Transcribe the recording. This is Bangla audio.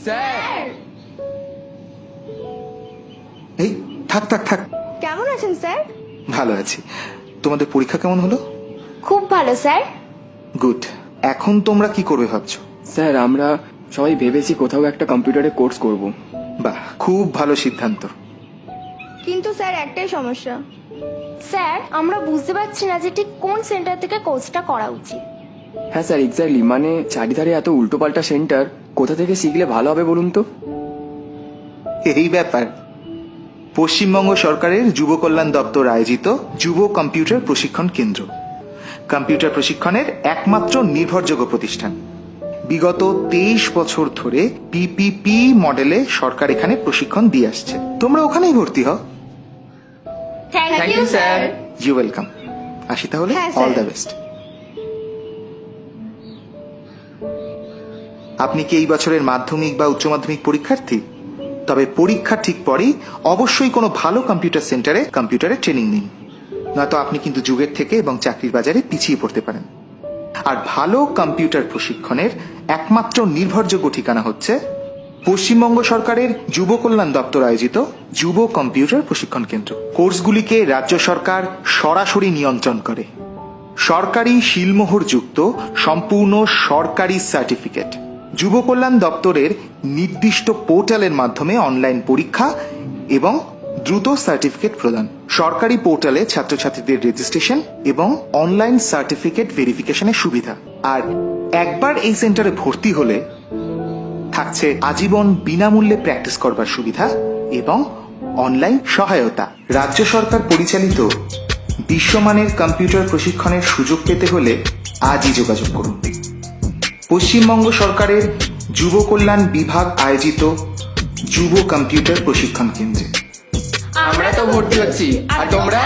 স্যার। এই থাক থাক থাক, কেমন আছেন স্যার? ভালো আছি। তোমাদের পরীক্ষা কেমন হলো? খুব ভালো স্যার। গুড। এখন তোমরা কি করবে ভাবছো? স্যার আমরা সবাই ভেবেছি কোথাও একটা কম্পিউটারে কোর্স করব। বাহ, খুব ভালো সিদ্ধান্ত। কিন্তু স্যার একটাই সমস্যা। স্যার আমরা বুঝতে পারছি না যে ঠিক কোন সেন্টার থেকে কোর্সটা করা উচিত। হ্যাঁ স্যার, এক্স্যাক্টলি, মানে চারিধারে এত উল্টোপাল্টা সেন্টার, কোথা থেকে শিখলে ভালো হবে বলুন তো? এই ব্যাপার, পশ্চিমবঙ্গ সরকারের যুব কল্যাণ দপ্তর আয়োজিত যুব কম্পিউটার প্রশিক্ষণ কেন্দ্র কম্পিউটার প্রশিক্ষণের একমাত্র নির্ভরযোগ্য প্রতিষ্ঠান। বিগত 23 বছর ধরে পিপিপি মডেলে সরকার এখানে প্রশিক্ষণ দিয়ে আসছে। তোমরা ওখানেই ভর্তি হও। Thank you sir. You welcome. আসি তাহলে, হ্যাঁ, স্যার। All the best. আপনি কি এই বছরের মাধ্যমিক বা উচ্চ মাধ্যমিক পরীক্ষার্থী? তবে পরীক্ষা ঠিক পরেই অবশ্যই কোনো ভালো কম্পিউটার সেন্টারে কম্পিউটারে ট্রেনিং নিন, নয়তো আপনি কিন্তু যুগের থেকে এবং চাকরির বাজারে পিছিয়ে পড়তে পারেন। আর ভালো কম্পিউটার প্রশিক্ষণের একমাত্র নির্ভরযোগ্য ঠিকানা হচ্ছে পশ্চিমবঙ্গ সরকারের যুব কল্যাণ দপ্তর আয়োজিত যুব কম্পিউটার প্রশিক্ষণ কেন্দ্র। কোর্সগুলিকে রাজ্য সরকার সরাসরি নিয়ন্ত্রণ করে। সরকারি শিলমোহরযুক্ত সম্পূর্ণ সরকারি সার্টিফিকেট। যুব কল্যাণ দপ্তরের নির্দিষ্ট পোর্টালের মাধ্যমে অনলাইন পরীক্ষা এবং দ্রুত সার্টিফিকেট প্রদান। সরকারি পোর্টালে ছাত্রছাত্রীদের রেজিস্ট্রেশন এবং অনলাইন সার্টিফিকেট ভেরিফিকেশনের সুবিধা। আর একবার এই সেন্টারে ভর্তি হলে থাকছে আজীবন বিনামূল্যে প্র্যাকটিস করবার সুবিধা এবং অনলাইন সহায়তা। রাজ্য সরকার পরিচালিত বিশ্বমানের কম্পিউটার প্রশিক্ষণের সুযোগ পেতে হলে আজই যোগাযোগ করুন পশ্চিমবঙ্গ সরকারের যুব কল্যাণ বিভাগ আয়োজিত যুব কম্পিউটার প্রশিক্ষণ কেন্দ্রে। আমরা তো ভর্তি হচ্ছি, আর তোমরা?